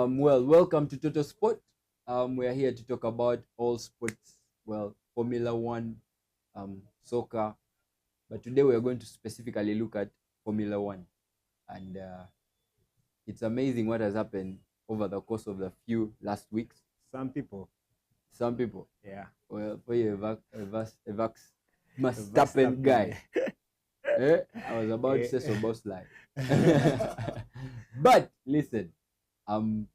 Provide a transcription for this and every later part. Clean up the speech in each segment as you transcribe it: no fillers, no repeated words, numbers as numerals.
Well, welcome to Total Sport. We are here to talk about all sports, well, Formula One, soccer, but today we are going to specifically look at Formula One. And it's amazing what has happened over the course of the few last weeks. Some people, Some people, yeah. well, for you, Evax Verstappen guy, I was about to say so, boss lie. But listen, um,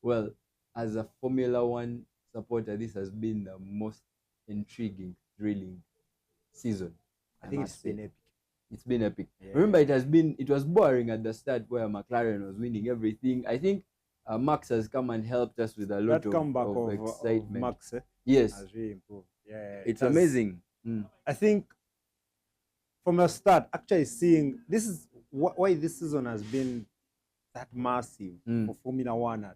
well, as a Formula One supporter, this has been the most intriguing, thrilling season. I think it's been epic. It's been epic. Yeah. Remember, it was boring at the start where McLaren was winning everything. I think Max has come and helped us with a lot That comeback of excitement. of Max Yes, has really improved. Yeah, it's amazing. I think from the start, actually seeing this is why this season has been that massive for Formula One.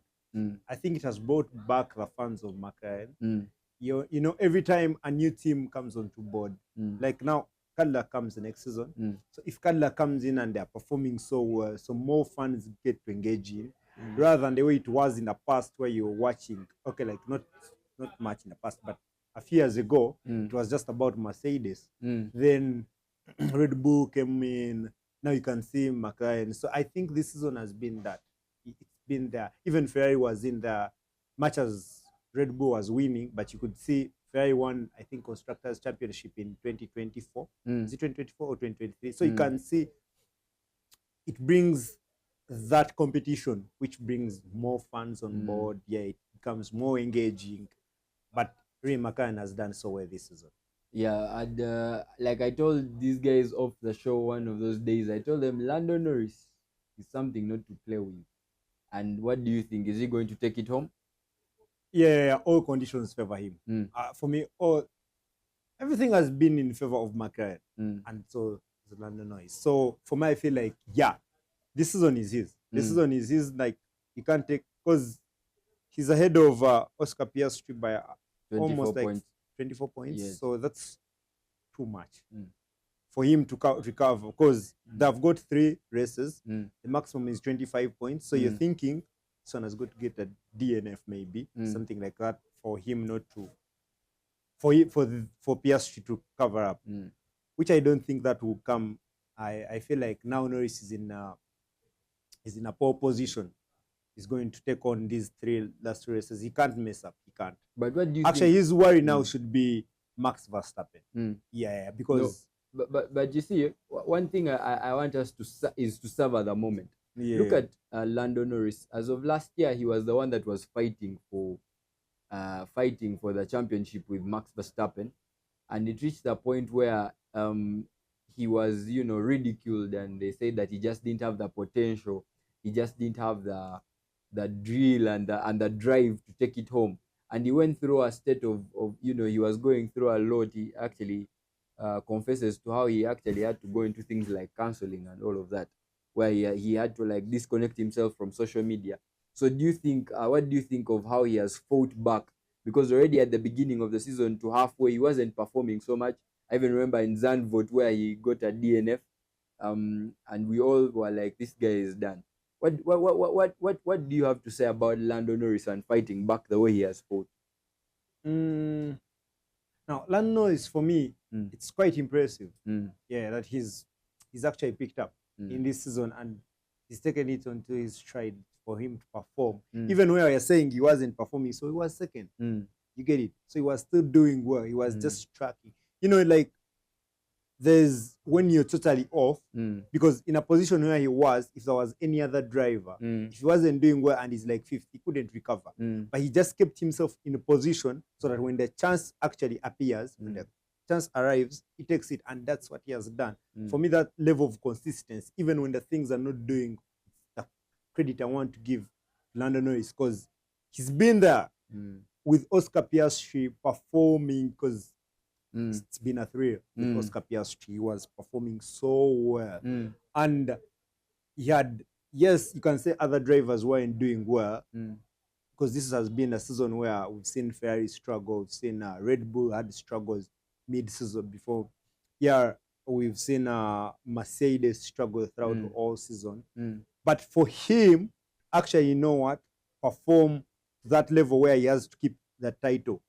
I think it has brought back the fans of McLaren. You know, every time a new team comes onto board, like now Cadillac comes the next season. So if Cadillac comes in and they're performing so well, so more fans get to engage in, rather than the way it was in the past where you were watching. Okay, like not much in the past, but a few years ago, it was just about Mercedes. Then Red Bull came in. Now you can see McLaren. So I think this season has been that. It's been there. Even Ferrari was in the much as Red Bull was winning, but you could see Ferrari won, I think, Constructors' Championship in 2024. Is it 2024 or 2023? So you can see it brings that competition, which brings more fans on board. Yeah, it becomes more engaging. But really, McLaren has done so well this season. Yeah, and like I told these guys off the show one of those days, I told them Lando Norris is something not to play with. And what do you think? Is he going to take it home? Yeah, all conditions favor him. For me, everything has been in favor of McLaren, and so the Lando Norris. So for me, I feel like this season is his. This season is his. Like you can't take because he's ahead of Oscar Piastri by 24 almost points. like 24 points. Yes. So that's too much for him to recover because they've got 3 races. The maximum is 25 points. So you're thinking this one has got to get a DNF maybe, something like that, for him not to, for Piastri to cover up, which I don't think that will come. I feel like now Norris is in a poor position. He's going to take on these 3 last races. He can't mess up. He can't. But what do you Actually, think? his worry now should be Max Verstappen. Yeah, because But you see, one thing I want us is to savor the moment. Look at Lando Norris. As of last year, he was the one that was fighting for the championship with Max Verstappen, and it reached a point where he was, ridiculed, and they said that he just didn't have the potential. He just didn't have the drill and the drive to take it home. And he went through a state of he was going through a lot. He actually confesses to how he actually had to go into things like counseling and all of that, where he had to like disconnect himself from social media. So do you think, what do you think of how he has fought back? Because already at the beginning of the season to halfway, he wasn't performing so much. I even remember in Zandvoort where he got a DNF, and we all were like, this guy is done. What do you have to say about Lando Norris and fighting back the way he has fought? Now, Lando Norris, for me, it's quite impressive. Yeah, that he's actually picked up in this season, and he's taken it onto his stride for him to perform. Even when you're saying he wasn't performing, so he was second. You get it? So he was still doing well. He was just tracking. Like there's when you're totally off, because in a position where he was, if there was any other driver, if he wasn't doing well and he's like 50, he couldn't recover. But he just kept himself in a position so that when the chance actually appears, when the chance arrives, he takes it, and that's what he has done. For me, that level of consistency, even when the things are not doing, the credit I want to give Lando Norris, because he's been there with Oscar Piastri performing, because it's been a thrill with Oscar Piastri. He was performing so well. And he had, yes, you can say other drivers weren't doing well, because this has been a season where we've seen Ferrari struggle, we've seen Red Bull had struggles mid-season before. Yeah, we've seen Mercedes struggle throughout all season. But for him, actually, you know what? perform to that level where he has to keep the title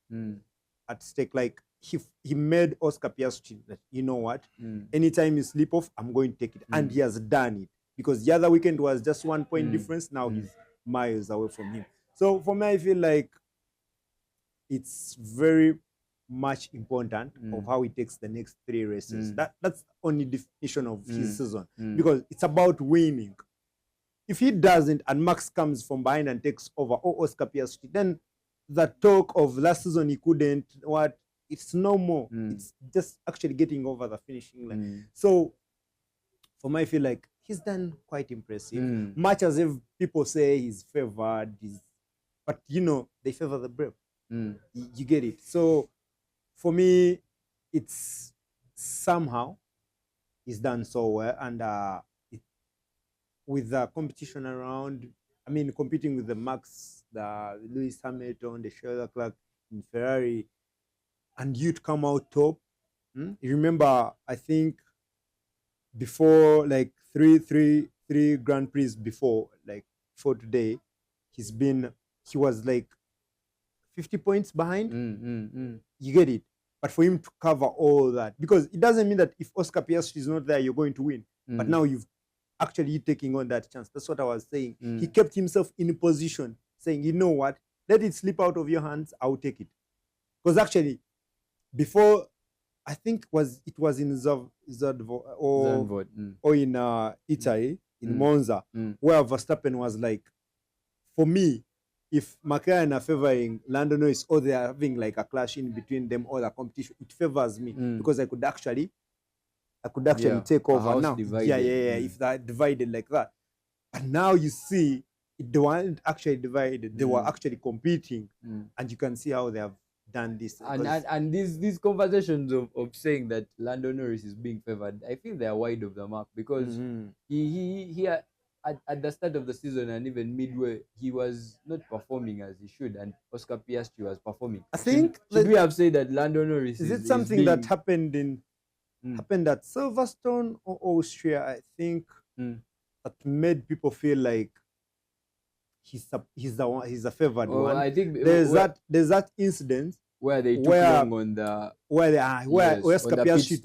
at stake. Like he made Oscar Piastri that, you know what, anytime you slip off, I'm going to take it, and he has done it, because the other weekend was just 1 point difference. Now he's miles away from him. So for me, I feel like it's very much important of how he takes the next 3 races. That's the only definition of his season, because it's about winning. If he doesn't, and Max comes from behind and takes over, or Oscar Piastri, then the talk of last season he couldn't, it's no more. It's just actually getting over the finishing line. So for me, I feel like he's done quite impressive. Much as if people say he's favored, but you know, they favor the brave. You get it. So for me, it's somehow he's done so well, and with the competition around, I mean, competing with the Max, the Lewis Hamilton, the Charles Leclerc in Ferrari, and you'd come out top. You remember, I think before, like three Grand Prix before, like for today, he was like 50 points behind. You get it? But for him to cover all that, because it doesn't mean that if Oscar Piastri is not there, you're going to win. But now you've actually taking on that chance. That's what I was saying. He kept himself in a position, saying, you know what, let it slip out of your hands, I'll take it. Because actually, before, I think it was in Zandvoort or in Italy, in Monza, where Verstappen was like, for me, if McLaren are favoring Lando Norris, or they are having like a clash in between them, or the competition, it favors me, because I could actually take over now. If they're divided like that. But now you see, they weren't actually divided. They were actually competing, and you can see how they have done this. And these conversations of saying that Lando Norris is being favored, I feel they are wide of the mark, because he at the start of the season and even midway, he was not performing as he should, and Oscar Piastri was performing. I think should we have said that Lando Norris is it something that happened at Silverstone or Austria, I think, that made people feel like he's a favored one. I think there's that incident where they took long on the where Oscar Piastri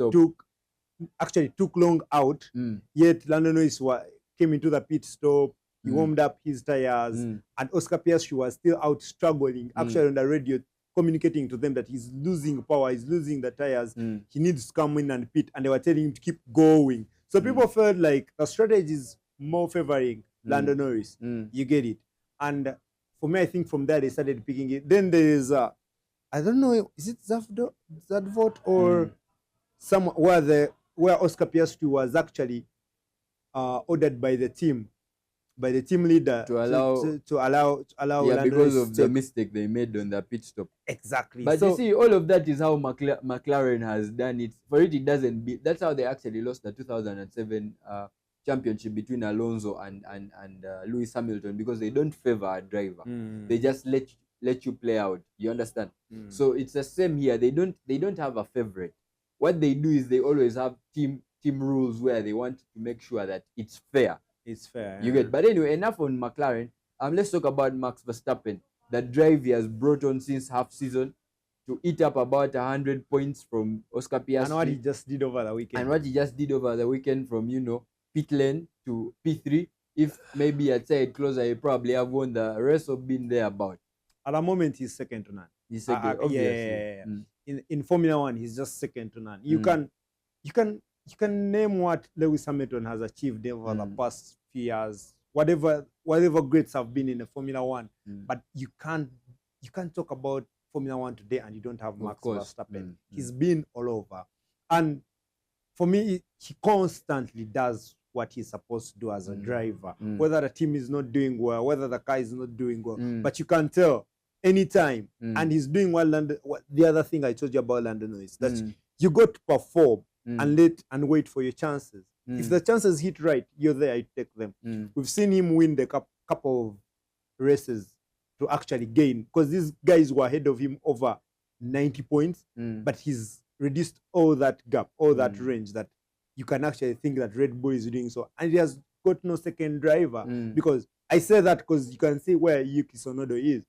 took long out, yet Lando Norris came into the pit stop. He warmed up his tires, and Oscar Piastri was still out struggling, actually on the radio, communicating to them that he's losing power, he's losing the tires, he needs to come in and pit, and they were telling him to keep going. So people felt like the strategy is more favoring Lando Norris. You get it? And for me, I think from there they started picking it. Then there is I don't know, is it Zandvoort or where Oscar Piastri was actually ordered by the team leader to allow because of the mistake they made on the pit stop. Exactly. But you see, all of that is how McLaren has done it. For it doesn't be. That's how they actually lost the 2007 championship between Alonso and Lewis Hamilton, because they don't favor a driver. They just let you play out. You understand? So it's the same here. They don't have a favorite. What they do is they always have team rules where they want to make sure that it's fair. It's fair. You get. But anyway, enough on McLaren. Let's talk about Max Verstappen. The drive he has brought on since half season to eat up about 100 points from Oscar Piastri. And what he just did over the weekend. From pit lane to P3. If maybe I'd say it closer, he probably have won the rest of been there about. At the moment, he's second to none. He's second, obviously. In Formula One, he's just second to none. You can name what Lewis Hamilton has achieved over the past few years, whatever greats have been in the Formula One, but you can't talk about Formula One today and you don't have Max Verstappen. He's been all over, and for me, he constantly does what he's supposed to do as a driver, whether the team is not doing well, whether the car is not doing well, but you can tell anytime, and he's doing well. The other thing I told you about Lando Norris, that you got to perform and wait for your chances. If the chances hit right, you're there, you take them. We've seen him win the couple of races to actually gain, because these guys were ahead of him over 90 points, but he's reduced all that gap, all that range, that you can actually think that Red Bull is doing so. And he has got no second driver, because I say that because you can see where Yuki Tsunoda is.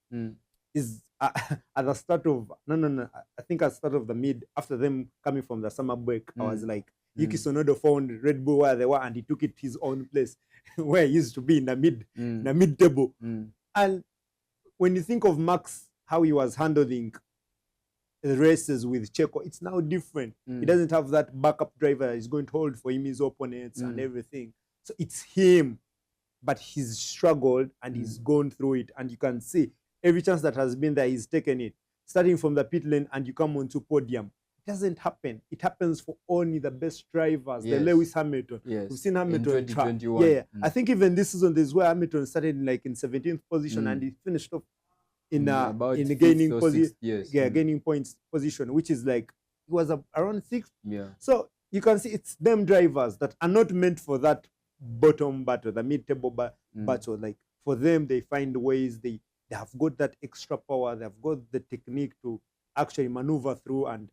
Is at the start of no. I think at the start of the mid, after them coming from the summer break, I was like, Yuki Tsunoda found Red Bull where they were, and he took it his own place where he used to be in the mid table. And when you think of Max, how he was handling the races with Checo, it's now different. He doesn't have that backup driver. He's going to hold for him his opponents and everything. So it's him, but he's struggled and he's gone through it. And you can see every chance that has been there, he's taken it. Starting from the pit lane and you come onto podium. It doesn't happen. It happens for only the best drivers, the Lewis Hamilton. Yes. We've seen Hamilton in 2021. Yeah. I think even this season, there's where Hamilton started in 17th position and he finished off in the gaining position. Gaining points position, which is like he was around 6th. Yeah. So you can see it's them drivers that are not meant for that bottom battle, the mid-table battle. Like for them, they find ways. They have got that extra power. They've got the technique to actually maneuver through, and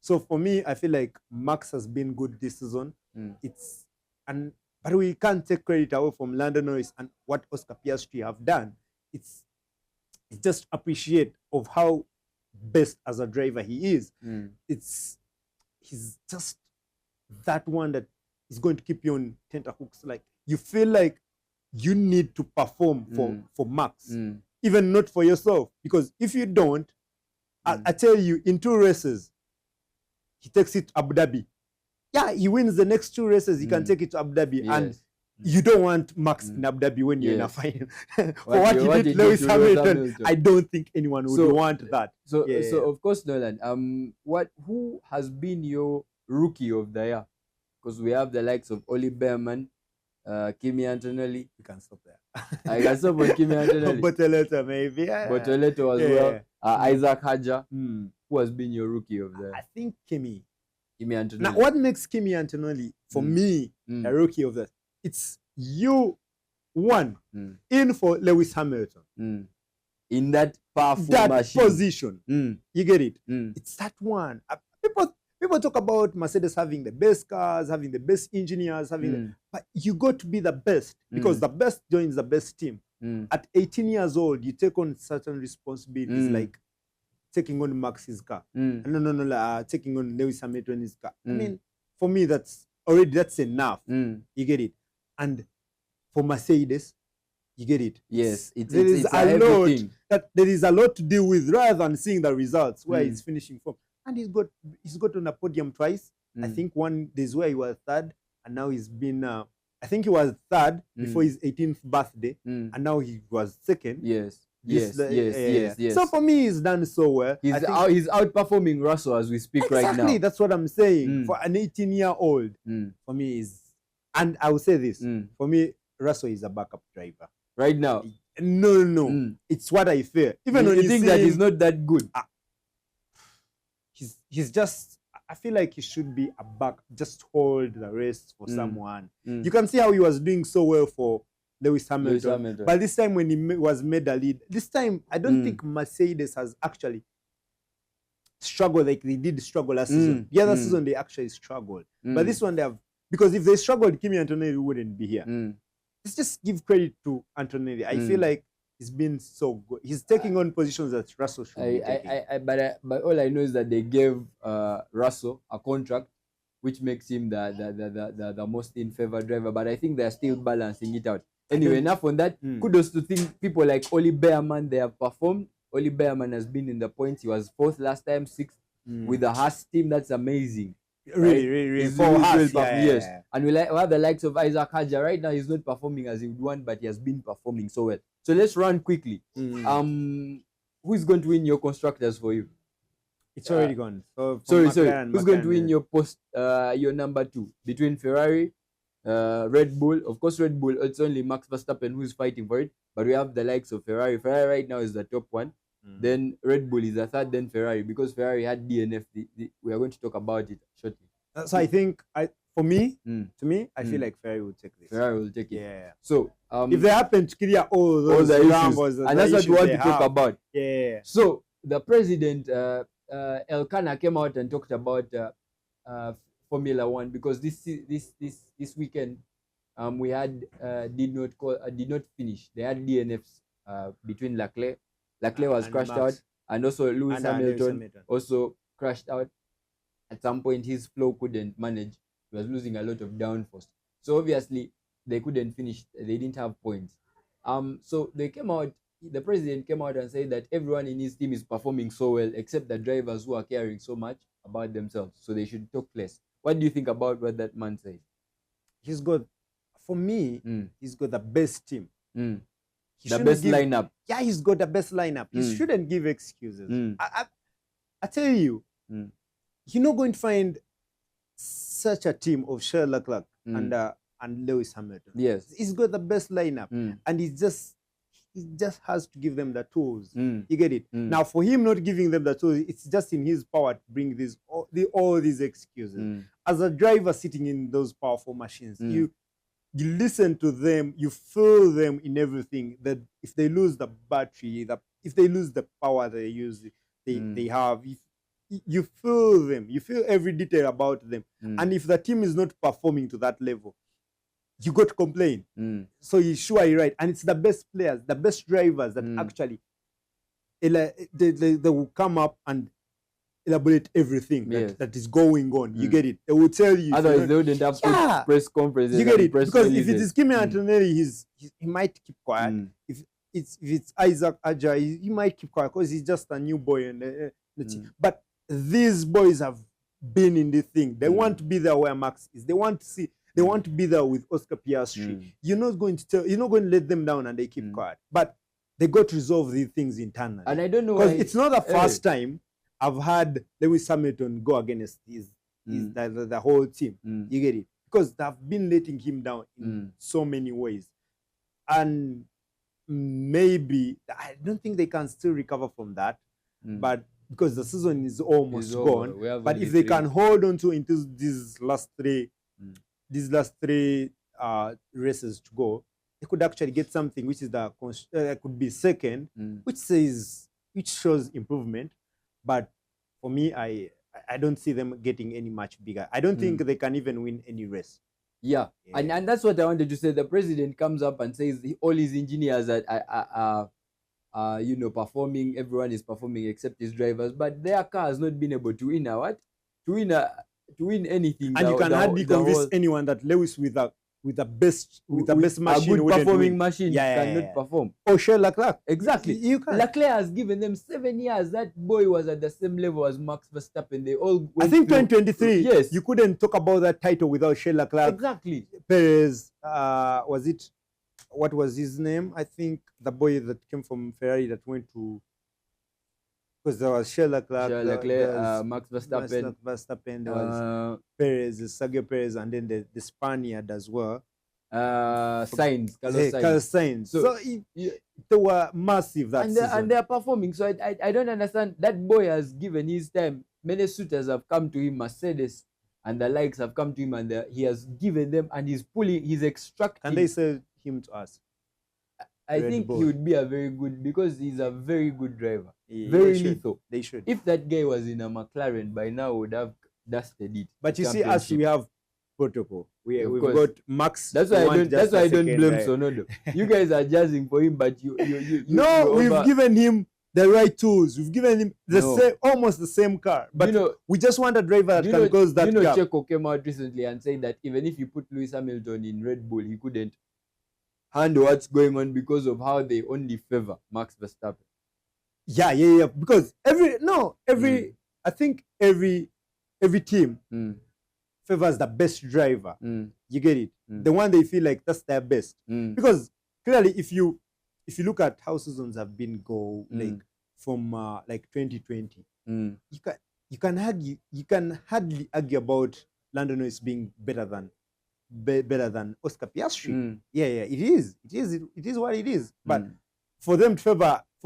So for me, I feel like Max has been good this season. But we can't take credit away from Lando Norris and what Oscar Piastri have done. It's just appreciate of how best as a driver he is. He's just that one that is going to keep you on tenterhooks. Like you feel like you need to perform for Max, even not for yourself, because if you don't, I tell you, in 2 races, he takes it to Abu Dhabi. Yeah, he wins the next 2 races. He can take it to Abu Dhabi, and you don't want Max in Abu Dhabi when you're in a final. For what he did Lewis Hamilton, I don't think anyone would want that. So of course, Nolan. Who has been your rookie of the year? Because we have the likes of Oli Behrman, Kimi Antonelli. You can stop there. I can stop with Kimi Antonelli. Bortoleto maybe. Bortoleto as well. Isaac Hadjar. Who has been your rookie of the year? I think Kimi Antonelli. Now, what makes Kimi Antonelli for me a rookie of the? It's you in for Lewis Hamilton in that powerful position. You get it? It's that one. People talk about Mercedes having the best cars, having the best engineers, but you got to be the best because the best joins the best team. At 18 years old, you take on certain responsibilities like taking on Max's car. Taking on Lewis Hamilton's car. I mean, for me, that's enough. You get it? And for Mercedes, you get it? Yes, there is a lot to deal with rather than seeing the results where he's finishing from. And he's got on a podium twice. I think there's where he was 3rd, and now he's been. I think he was 3rd before his 18th birthday, and now he was 2nd. Yes. So for me, he's done so well. He's outperforming Russell as we speak right now. Exactly, that's what I'm saying. For an 18-year-old, for me and I will say this, for me, Russell is a backup driver. Right now? No. It's what I fear. Even when you think that he's not that good? He's just, I feel like he should be a back, just hold the race for someone. You can see how he was doing so well for Lewis Hamilton. But this time when he was made a lead, this time I don't think Mercedes has actually struggled like they did struggle last season. The other season they actually struggled. But this one they have, because if they struggled, Kimi Antonelli wouldn't be here. Let's just give credit to Antonelli. I feel like he's been so good. He's taking on positions that Russell should be taking. But all I know is that they gave Russell a contract, which makes him the most in favor driver. But I think they're still balancing it out. Anyway, enough on that. Kudos to people like Oli Behrman. They have performed. Oli Behrman has been in the points. He was 4th last time, 6th with the Haas team. That's amazing. Really. For Haas, yes. And we have the likes of Isaac Hadjar. Right now, he's not performing as he would want, but he has been performing so well. So let's run quickly. Who is going to win your constructors for you? It's already gone. Sorry. Who's going to win your number 2 between Ferrari, Red Bull? Of course, Red Bull. It's only Max Verstappen who's fighting for it. But we have the likes of Ferrari. Ferrari right now is the top one. Then Red Bull is the 3rd. Then Ferrari, because Ferrari had DNF. We are going to talk about it shortly. So I think to me, I feel like Ferrari will take this. Ferrari will take it. Yeah. So if they happen to clear all those issues, and that's what we want to talk about. Yeah. So the president Elkanah came out and talked about Formula One, because this weekend we had did not finish. They had DNFs between Leclerc. Leclerc was crashed out, and also Lewis Hamilton also crashed out. At some point, his flow couldn't manage. He was losing a lot of downforce. So obviously, they couldn't finish. They didn't have points. So they came out. The president came out and said that everyone in his team is performing so well, except the drivers who are caring so much about themselves. So they should talk less. What do you think about what that man said? He's got, for me, he's got the best team. The best lineup. Yeah, he's got the best lineup. He shouldn't give excuses. I tell you, you're not going to find such a team of Charles Leclerc and Lewis Hamilton. Yes, he's got the best lineup, and he just has to give them the tools. You get it? Now, for him not giving them the tools, it's just in his power to bring all these excuses. As a driver sitting in those powerful machines, you listen to them, you feel them in everything. That if they lose the battery, if they lose the power they use, they have. You feel them. You feel every detail about them. And if the team is not performing to that level, you got to complain. So you're right. And it's the best players, the best drivers that actually they will come up and elaborate everything that is going on. You get it? They will tell you. Otherwise, they wouldn't have press conferences. You get it? Because if it is Kimi Antonelli, he might keep quiet. If it's Isaac Ajayi, he might keep quiet because he's just a new boy. But these boys have been in the thing. They want to be there where Max is. They want to be there with Oscar Piastri. You're not going to let them down and they keep quiet. But they got to resolve these things internally. And I don't know because it's not the first time I've had Lewis Hamilton go against the whole team. You get it? Because they've been letting him down in so many ways. And maybe, I don't think they can still recover from that. But because the season is almost gone. But if they can hold on to into these last three races to go, they could actually get something which is could be second, which shows improvement. But for me, I don't see them getting any much bigger. I don't think they can even win any race. Yeah. And that's what I wanted to say. The president comes up and says all his engineers are performing. Everyone is performing except his drivers, but their car has not been able to win to win anything. And you can hardly convince anyone that Lewis with the best machine, a good performing machine, cannot perform. Or Charles Leclerc. Exactly. Leclerc has given them 7 years. That boy was at the same level as Max Verstappen. They all I think 2023. Yes, you couldn't talk about that title without Charles Leclerc. Exactly. Perez, was it? What was his name? I think the boy that came from Ferrari that went to. Because there was Charles Leclerc, Max Verstappen, there was Perez, Sergio Perez, and then the Spaniard as well. Carlos Sainz. So they were massive that season. And they are performing. So I don't understand. That boy has given his time. Many suitors have come to him, Mercedes and the likes have come to him, and he has given them, and he's extracting. Can they sell him to us? I think he would be a very good, because he's a very good driver. Very lethal. They should. If that guy was in a McLaren by now, would have dusted it. But you see, us, we have protocol. We've got Max. That's why I don't blame Sonodo. You guys are jazzing for him, but we've given him the right tools. We've given him almost the same car. But we just want a driver that can close that gap. Checo came out recently and said that even if you put Lewis Hamilton in Red Bull, he couldn't handle what's going on because of how they only favor Max Verstappen. Yeah. Because I think every team favors the best driver. You get it? The one they feel like that's their best. Because clearly, if you look at how seasons have been like from like 2020, you can hardly argue about Lando Norris being better than Oscar Piastri. It is what it is. But for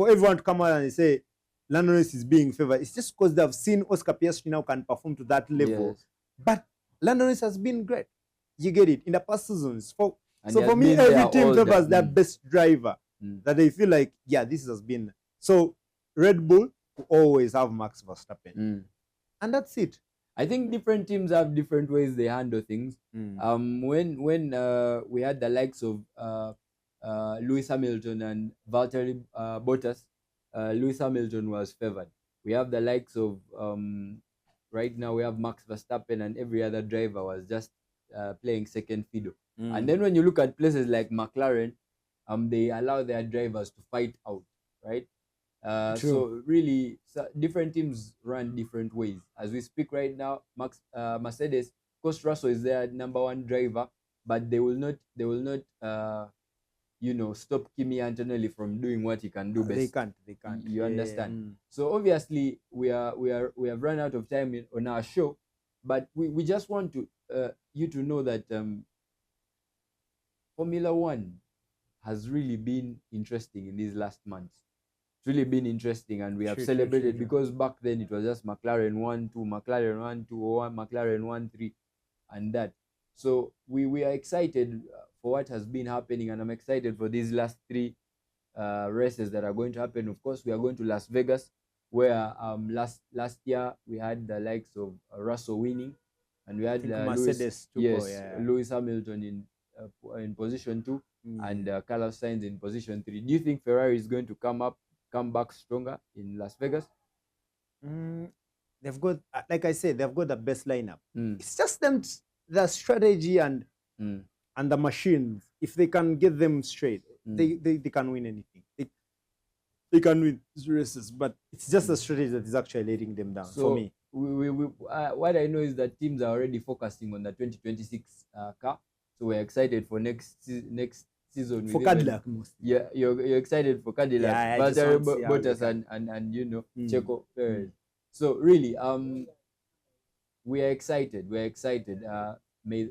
everyone to come out and say Lando Norris is being favored, it's just because they've seen Oscar Piastri now can perform to that level. Yes. But Lando Norris has been great. You get it? In the past seasons. So for me, every team favors their best driver that they feel like, this has been. So Red Bull will always have Max Verstappen. And that's it. I think different teams have different ways they handle things. When we had the likes of Lewis Hamilton and Valtteri Bottas, Lewis Hamilton was favored. We have the likes of right now we have Max Verstappen, and every other driver was just playing second fiddle. And then when you look at places like McLaren, they allow their drivers to fight out, right? So really, different teams run different ways. As we speak right now, Mercedes, of course, Russell is their number one driver, but they will not stop Kimi Antonelli from doing what he can do best. They can't. You understand? So obviously, we have run out of time on our show, but we just want to you to know that Formula One has really been interesting in these last months. It's really been interesting, and we have celebrated because back then it was just McLaren 1-2, McLaren 1-2, or McLaren 1-3, and that. So we are excited for what has been happening, and I'm excited for these last 3 races that are going to happen. Of course, we are going to Las Vegas, where last year we had the likes of Russell winning, and we had Lewis Hamilton in position 2, and Carlos Sainz in position 3. Do you think Ferrari is going to come back stronger in Las Vegas? They've got, like I said, they've got the best lineup. It's just them, the strategy and the machines. If they can get them straight, they can win anything. They can win races, but it's just the strategy that is actually letting them down. So for me, what I know is that teams are already focusing on the 2026 car. So we're excited for next season. For Cadillac, mostly. Yeah, you're excited for Cadillac, Valtteri Bottas and Checo Perez. So really, we are excited. We're excited. May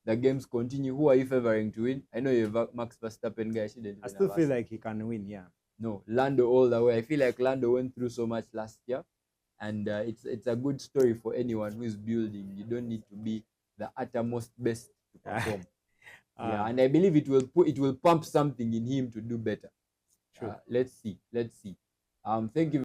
the games continue. Who are you favoring to win? I know you're Max Verstappen guy. I still feel like he can win. Yeah. No, Lando all the way. I feel like Lando went through so much last year, and it's a good story for anyone who is building. You don't need to be the uttermost best to perform. Yeah, and I believe it will pump something in him to do better. Let's see. Thank you.